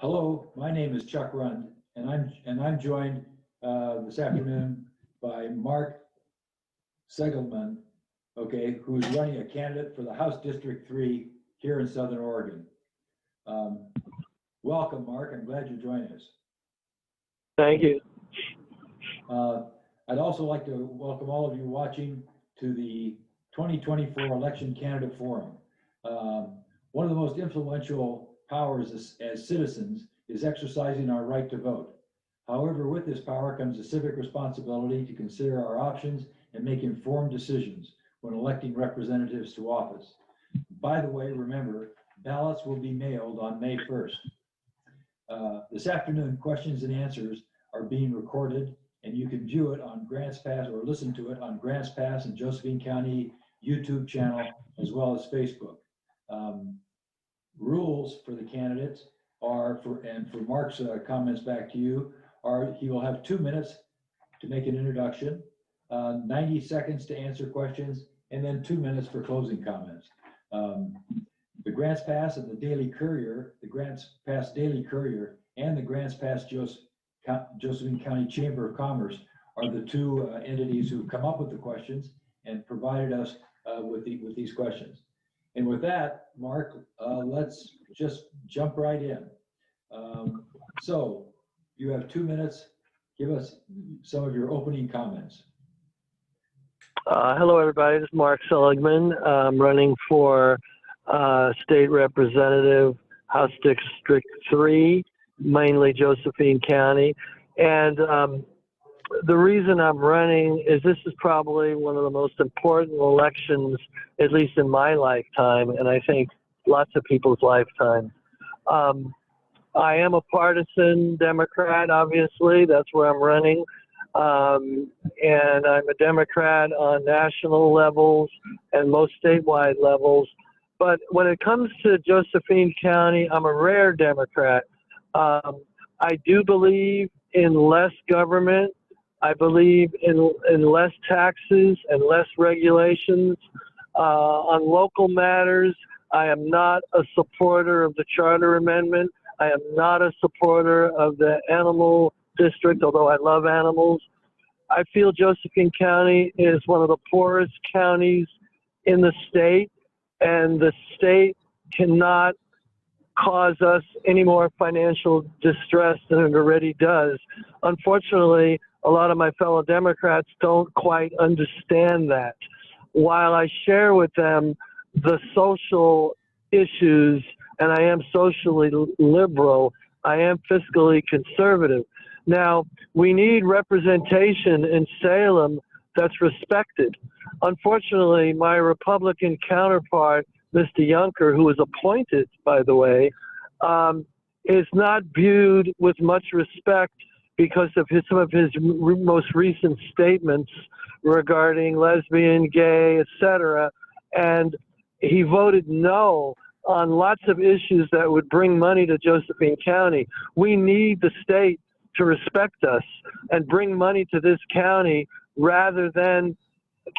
Hello, my name is Chuck Rund, and I'm joined this afternoon by Mark Seligman, okay, who's running a candidate for the House District 3 here in Southern Oregon. Welcome, Mark. I'm glad you're joining us. Thank you. I'd also like to welcome all of you watching to the 2024 Election Candidate Forum. One of the most influential powers as citizens is exercising our right to vote. However, with this power comes a civic responsibility to consider our options and make informed decisions when electing representatives to office. By the way, remember, ballots will be mailed on May 1st. This afternoon, questions and answers are being recorded, and you can view it on Grants Pass or listen to it on Grants Pass and Josephine County YouTube channel, as well as Facebook. Rules for the candidates are for Mark's comments back to you are he will have 2 minutes to make an introduction, 90 seconds to answer questions, and then 2 minutes for closing comments. The Grants Pass and the Daily Courier, the Grants Pass Daily Courier and the Grants Pass Josephine County Chamber of Commerce are the two entities who come up with the questions and provided us with these questions. And with that, Mark, let's just jump right in. So you have 2 minutes. Give us some of your opening comments. Hello, everybody. This is Mark Seligman. I'm running for State Representative, House District 3, mainly Josephine County. And the reason I'm running is this is probably one of the most important elections, at least in my lifetime, and I think lots of people's lifetime. I am a partisan Democrat, obviously. That's where I'm running. And I'm a Democrat on national levels and most statewide levels. But when it comes to Josephine County, I'm a rare Democrat. I do believe in less government. I believe in less taxes and less regulations. On local matters, I am not a supporter of the Charter Amendment. I am not a supporter of the animal district, although I love animals. I feel Josephine County is one of the poorest counties in the state, and the state cannot cause us any more financial distress than it already does. Unfortunately, a lot of my fellow Democrats don't quite understand that. While I share with them the social issues, and I am socially liberal, I am fiscally conservative. Now, we need representation in Salem that's respected. Unfortunately, my Republican counterpart, Mr. Juncker, who was appointed, by the way, is not viewed with much respect because of some of his most recent statements regarding lesbian, gay, etc. And he voted no on lots of issues that would bring money to Josephine County. We need the state to respect us and bring money to this county rather than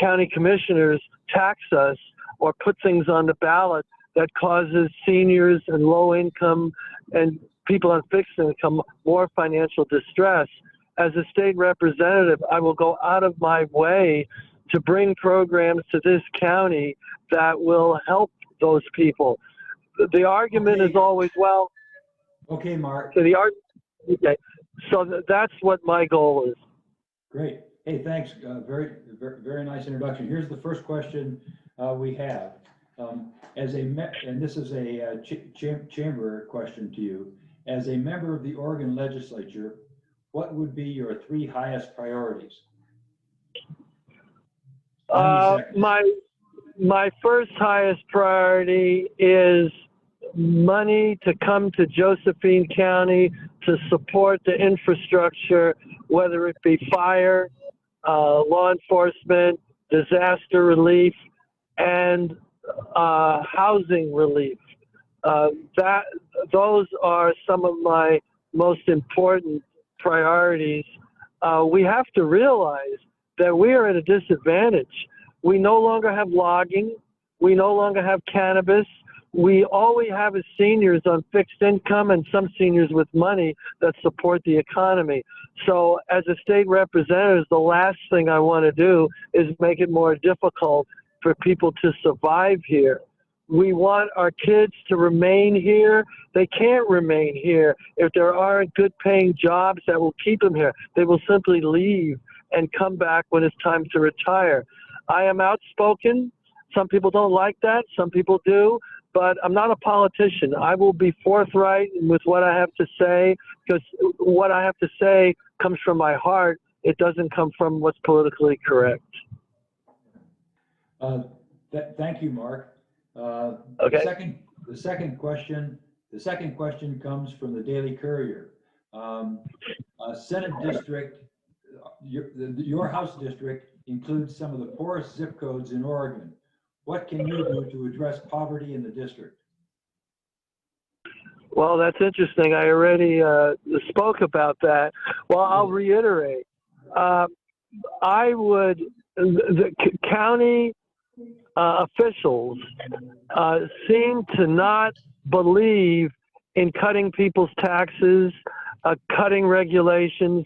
county commissioners tax us or put things on the ballot that causes seniors and low income and people on fixed income more financial distress. As a state representative, I will go out of my way to bring programs to this county that will help those people. The argument is always, well. Okay, Mark. So that's what my goal is. Great. Hey, thanks. Very nice introduction. Here's the first question we have. And this is a chamber question to you. As a member of the Oregon legislature, what would be your 3 highest priorities? My first highest priority is money to come to Josephine County to support the infrastructure, whether it be fire, law enforcement, disaster relief, and housing relief. Those are some of my most important priorities. We have to realize that we are at a disadvantage. We no longer have logging. We no longer have cannabis. all we have is seniors on fixed income and some seniors with money that support the economy. So as a state representative, the last thing I want to do is make it more difficult for people to survive here. We want our kids to remain here. They can't remain here if there aren't good paying jobs that will keep them here. They will simply leave and come back when it's time to retire. I am outspoken. Some people don't like that. Some people do. But I'm not a politician. I will be forthright with what I have to say, because what I have to say comes from my heart. It doesn't come from what's politically correct. Thank you, Mark. Okay. The second question comes from the Daily Courier. Senate district, your House district includes some of the poorest zip codes in Oregon. What can you do to address poverty in the district? Well, that's interesting. I already spoke about that. Well, I'll reiterate. The county officials seem to not believe in cutting people's taxes, cutting regulations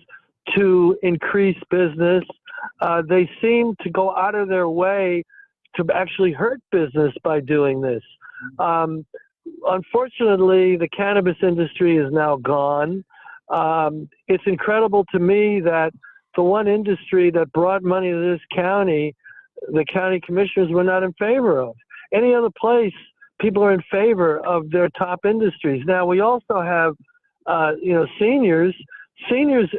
to increase business. They seem to go out of their way to actually hurt business by doing this. Unfortunately, the cannabis industry is now gone. It's incredible to me that the one industry that brought money to this county, the county commissioners were not in favor of. Any other place, people are in favor of their top industries. Now, we also have, seniors. Seniors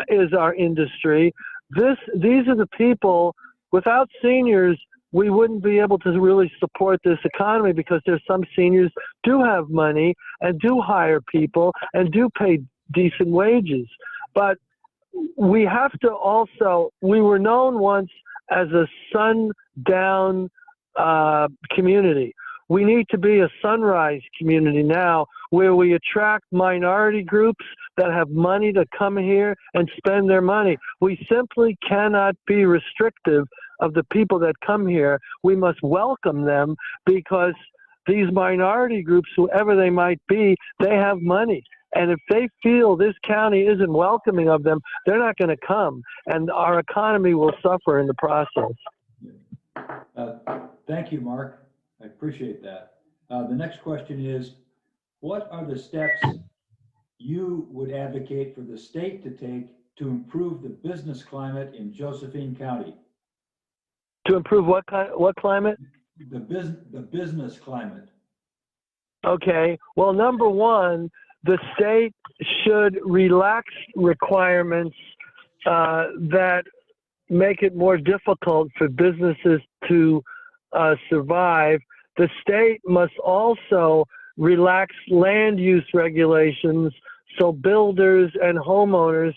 is our industry. These are the people. Without seniors, we wouldn't be able to really support this economy, because there's some seniors do have money and do hire people and do pay decent wages. But we have to also, we were known once as a sundown community. We need to be a sunrise community now, where we attract minority groups that have money to come here and spend their money. We simply cannot be restrictive of the people that come here. We must welcome them, because these minority groups, whoever they might be, they have money. And if they feel this county isn't welcoming of them, they're not going to come, and our economy will suffer in the process. Thank you, Mark. I appreciate that. The next question is, what are the steps you would advocate for the state to take to improve the business climate in Josephine County? To improve what climate? The business climate. Okay. Well, number one, the state should relax requirements that make it more difficult for businesses to survive. The state must also relax land use regulations so builders and homeowners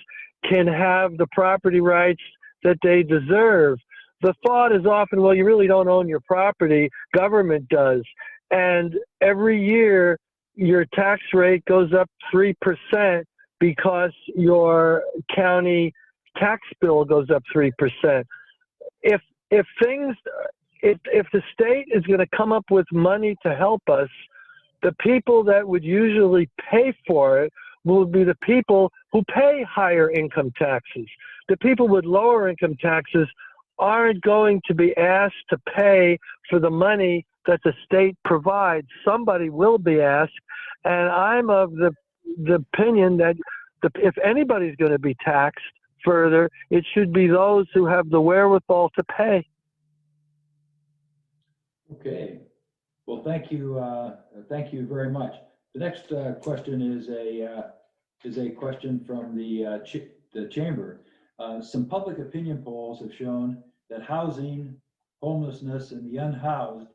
can have the property rights that they deserve. The thought is often, well, you really don't own your property, government does. And every year your tax rate goes up 3% because your county tax bill goes up 3%. If the state is going to come up with money to help us, the people that would usually pay for it will be the people who pay higher income taxes. The people with lower income taxes aren't going to be asked to pay for the money that the state provides. Somebody will be asked, and I'm of the opinion that if anybody's going to be taxed further, it should be those who have the wherewithal to pay. Okay. Well, thank you very much. The next question is a question from the chamber. Some public opinion polls have shown that housing, homelessness, and the unhoused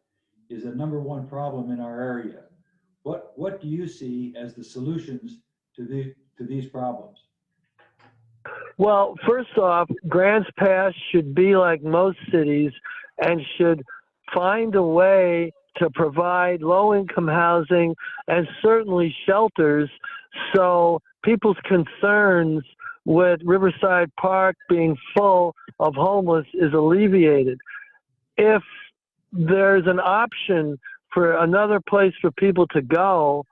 is a #1 problem in our area. What do you see as the solutions to these problems? Well, first off, Grants Pass should be like most cities and should find a way to provide low-income housing and certainly shelters, so people's concerns with Riverside Park being full of homeless is alleviated. If there's an option for another place for people to go,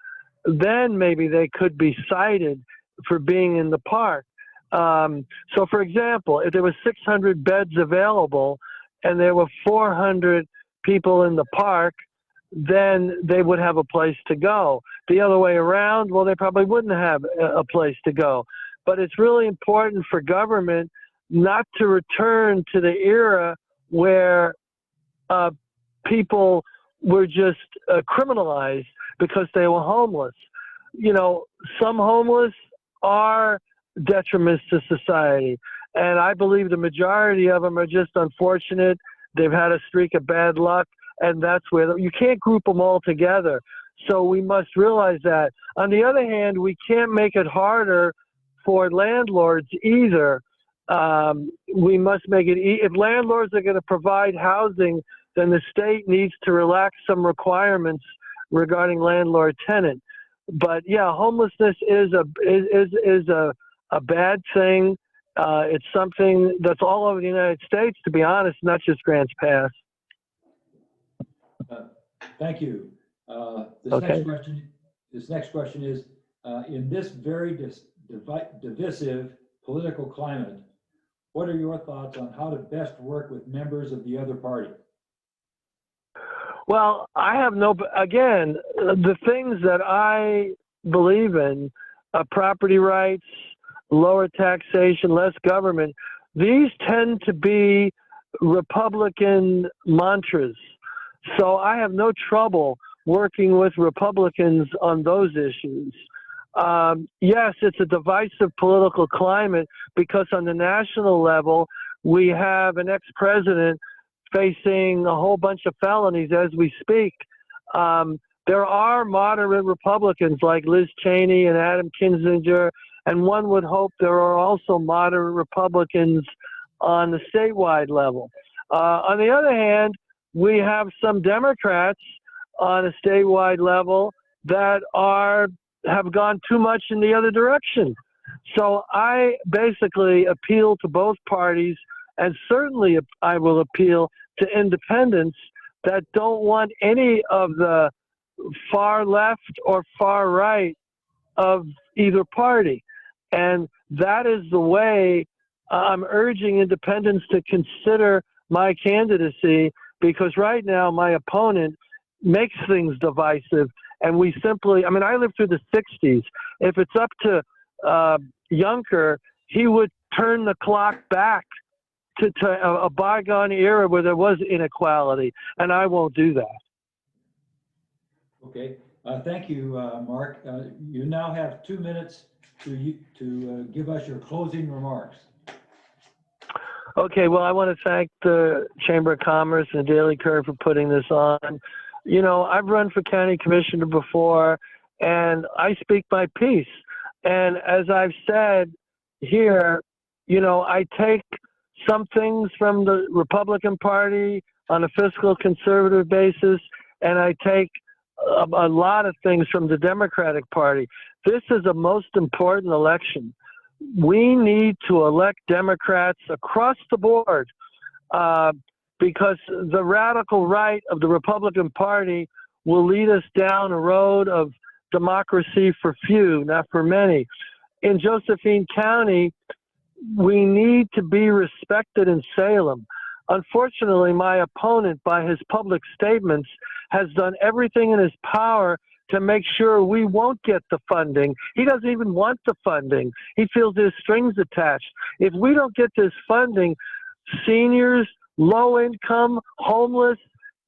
then maybe they could be cited for being in the park. So for example, if there were 600 beds available and there were 400 people in the park, then they would have a place to go. The other way around, well, they probably wouldn't have a place to go. But it's really important for government not to return to the era where people were just criminalized because they were homeless. You know, some homeless are detriments to society, and I believe the majority of them are just unfortunate. They've had a streak of bad luck, and that's where you can't group them all together. So we must realize that. On the other hand, we can't make it harder for landlords either. We must make it, if landlords are going to provide housing, then the state needs to relax some requirements regarding landlord-tenant. But yeah, homelessness is a bad thing. It's something that's all over the United States, to be honest, not just Grants Pass. Thank you. Okay. This next question is, in this very divisive political climate, what are your thoughts on how to best work with members of the other party? Well, I have again, the things that I believe in, property rights, lower taxation, less government, these tend to be Republican mantras. So I have no trouble working with Republicans on those issues. Yes, it's a divisive political climate because on the national level, we have an ex-president facing a whole bunch of felonies as we speak. There are moderate Republicans like Liz Cheney and Adam Kinzinger, and one would hope there are also moderate Republicans on the statewide level. On the other hand, we have some Democrats on a statewide level that have gone too much in the other direction. So I basically appeal to both parties, and certainly I will appeal to independents that don't want any of the far left or far right of either party. And that is the way I'm urging independents to consider my candidacy, because right now my opponent makes things divisive, and we simply, I mean, I lived through the 60s. If it's up to Juncker, he would turn the clock back to a bygone era where there was inequality, and I won't do that. Okay, thank you, Mark. You now have 2 minutes to give us your closing remarks. Okay, well, I want to thank the Chamber of Commerce and the Daily Curve for putting this on. You know, I've run for county commissioner before, and I speak my piece. And as I've said here, you know, I take some things from the Republican Party on a fiscal conservative basis, and I take a lot of things from the Democratic Party. This is a most important election. We need to elect Democrats across the board because the radical right of the Republican Party will lead us down a road of democracy for few, not for many. In Josephine County, we need to be respected in Salem. Unfortunately, my opponent, by his public statements, has done everything in his power to make sure we won't get the funding. He doesn't even want the funding. He feels there's strings attached. If we don't get this funding, seniors, low income, homeless,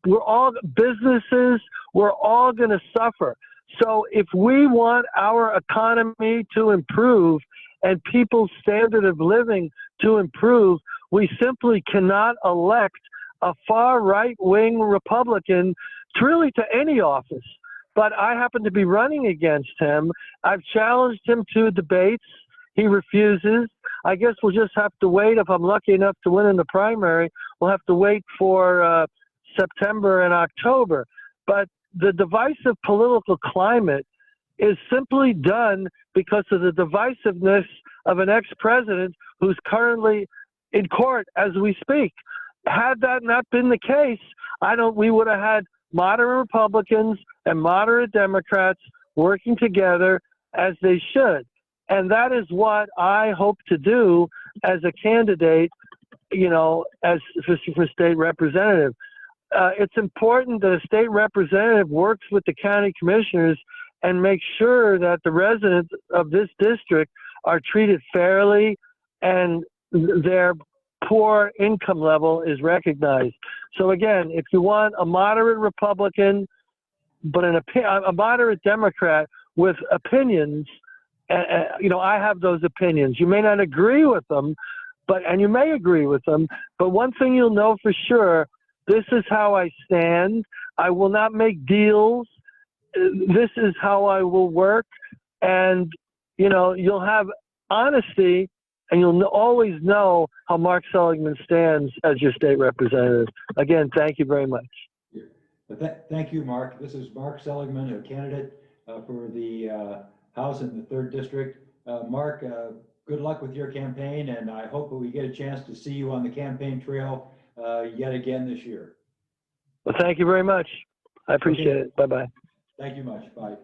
businesses, we're all going to suffer. So if we want our economy to improve and people's standard of living to improve, we simply cannot elect a far right-wing Republican to any office. But I happen to be running against him. I've challenged him to debates. He refuses. I guess we'll just have to wait. If I'm lucky enough to win in the primary, we'll have to wait for September and October. But the divisive political climate is simply done because of the divisiveness of an ex-president who's currently in court as we speak. Had that not been the case, we would have had moderate Republicans and moderate Democrats working together as they should. And that is what I hope to do as a candidate, you know, as for state representative. It's important that a state representative works with the county commissioners and make sure that the residents of this district are treated fairly and their poor income level is recognized. So again, if you want a moderate Republican, but a moderate Democrat with opinions, you know, I have those opinions. You may not agree with them, and you may agree with them, but one thing you'll know for sure, this is how I stand. I will not make deals. This is how I will work. And, you know, you'll have honesty, and you'll always know how Mark Seligman stands as your state representative. Again, thank you very much. Thank you, Mark. This is Mark Seligman, a candidate for the House in the 3rd District. Mark, good luck with your campaign, and I hope that we get a chance to see you on the campaign trail yet again this year. Well, thank you very much. I appreciate it. Bye-bye. Thank you much. Bye.